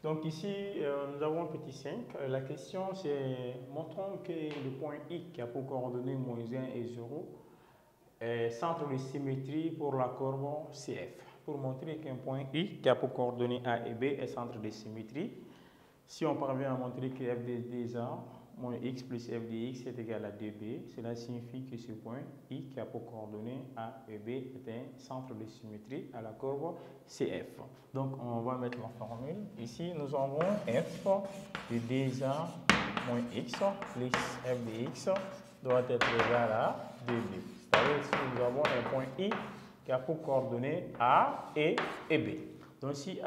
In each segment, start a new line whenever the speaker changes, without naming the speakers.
Donc ici, nous avons un petit 5. La question c'est, montrons que le point I qui a pour coordonnées moins 1 et 0 est centre de symétrie pour la courbe CF. Pour montrer qu'un point I qui a pour coordonnées A et B est centre de symétrie, si on parvient à montrer que f de 2A moins x plus f de x est égal à 2b, cela signifie que ce point I qui a pour coordonnées A et B est un centre de symétrie à la courbe CF. Donc on va mettre la formule. Ici nous avons f de 2A moins x plus f de x doit être égal à 2b. C'est-à-dire ici nous avons un point I qui a pour coordonnées A et B. Donc si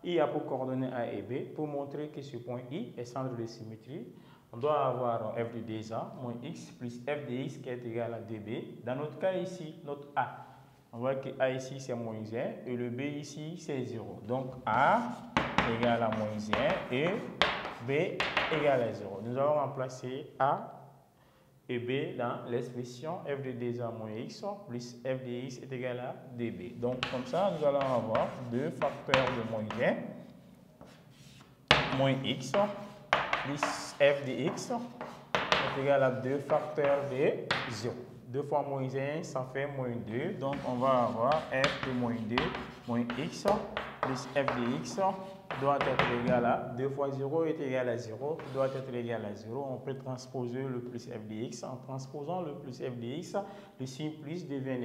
I a pour coordonnées A et B, pour montrer que ce point I est centre de symétrie, on doit avoir f de 2A moins x plus f de x qui est égal à 2b. Dans notre cas ici, notre A, on voit que A ici c'est moins 1 et le B ici c'est 0. Donc A égale à moins 1 et B égale à 0. Nous allons remplacer A et B dans l'expression f de 2A moins x plus f de x est égal à 2b. Donc comme ça, nous allons avoir 2 facteurs de moins 1 moins x plus f de x est égal à 2 facteurs de 0. 2 fois moins 1, ça fait moins 2. Donc on va avoir f de moins 2 moins x plus f de x doit être égal à 2 fois 0 est égal à 0, doit être égal à 0. On peut transposer le plus f de x. En transposant le plus f de x, le signe plus devient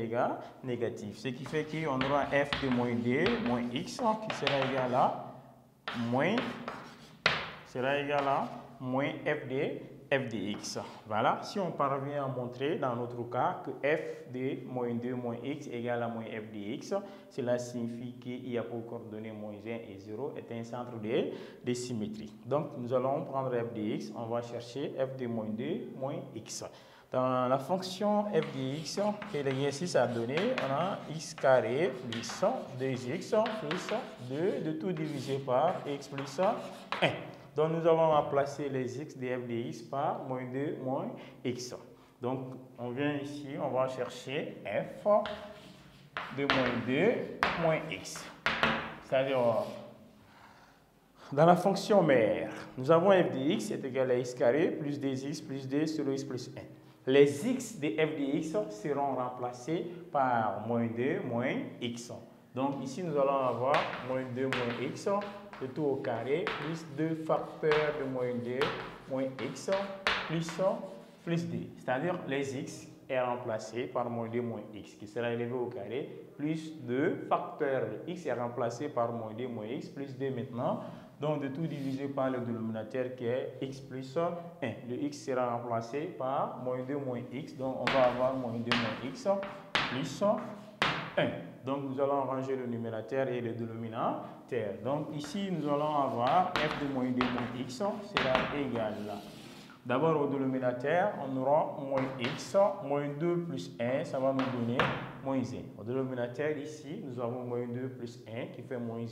négatif. Ce qui fait qu'on aura f de moins 2 moins x qui sera égal à moins f de x. Voilà, si on parvient à montrer dans notre cas que f de moins 2 moins x égale à moins f de x, cela signifie qu'il y a pour coordonnées moins 1 et 0 est un centre de symétrie. Donc nous allons prendre f de x, on va chercher f de moins 2 moins x. Dans la fonction f de x que l'exercice a donné, on a x carré plus 2x plus 2 de tout divisé par x plus 1. Donc nous allons remplacer les x de f de x par moins 2 moins x. Donc on vient ici, on va chercher f de moins 2 moins x. C'est-à-dire, dans la fonction mère, nous avons f de x est égal à x carré plus 2x plus 2 sur x plus 1. Les x de f de x seront remplacés par moins 2 moins x. Donc ici nous allons avoir moins 2 moins x, le tout au carré, plus 2 facteurs de moins 2 moins x, plus 2. C'est-à-dire les x est remplacé par moins 2 moins x, qui sera élevé au carré, plus 2 facteurs de x est remplacé par moins 2 moins x, plus 2 maintenant. Donc de tout divisé par le dénominateur qui est x plus 1. Le x sera remplacé par moins 2 moins x, donc on va avoir moins 2 moins x plus 1. Donc nous allons ranger le numérateur et le dénominateur. Donc ici nous allons avoir f de moins 2 moins x sera égal à, d'abord au dénominateur on aura moins x, moins 2 plus 1, ça va nous donner moins 1. Au dénominateur ici nous avons moins 2 plus 1 qui fait moins 1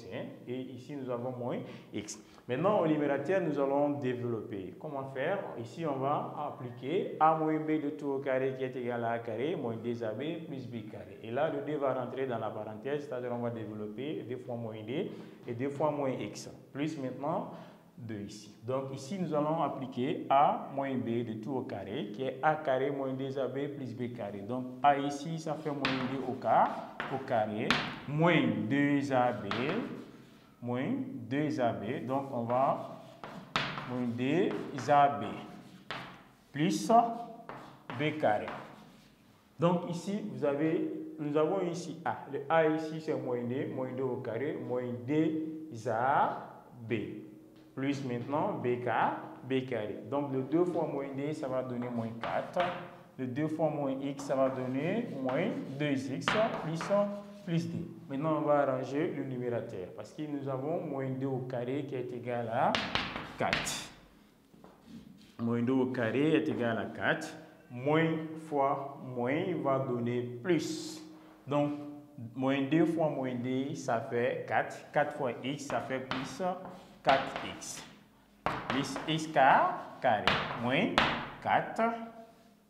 et ici nous avons moins x. Maintenant au numérateur nous allons développer. Comment faire? Ici on va appliquer a moins b de tout au carré qui est égal à a carré moins 2ab plus b carré. Et là le 2 va rentrer dans la parenthèse, c'est-à-dire on va développer 2 fois moins 2 et 2 fois moins x. Plus maintenant 2 ici. Donc ici nous allons appliquer a moins b de tout au carré qui est a carré moins 2ab plus b carré. Donc a ici ça fait moins 2 au carré moins 2ab moins 2ab. Donc on va moins 2ab plus b carré. Donc ici nous avons ici a. Le a ici c'est moins 2 au carré moins 2ab. Plus maintenant b carré. Donc le 2 fois moins 2, ça va donner moins 4. Le 2 fois moins x, ça va donner moins 2x plus 2. Maintenant, on va arranger le numérateur parce que nous avons moins 2 au carré qui est égal à 4. Moins 2 au carré est égal à 4. Moins fois moins va donner plus. Donc, moins 2 fois moins 2, ça fait 4. 4 fois x, ça fait plus 4x. Plus x carré, moins 4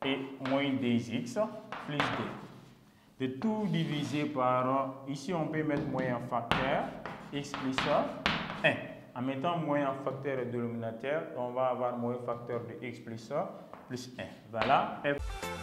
et moins 2x plus 2. De tout diviser par, ici on peut mettre moins un facteur, x plus 1. En mettant moins en facteur dénominateur, on va avoir moins facteur de x plus 1 plus 1. Voilà. F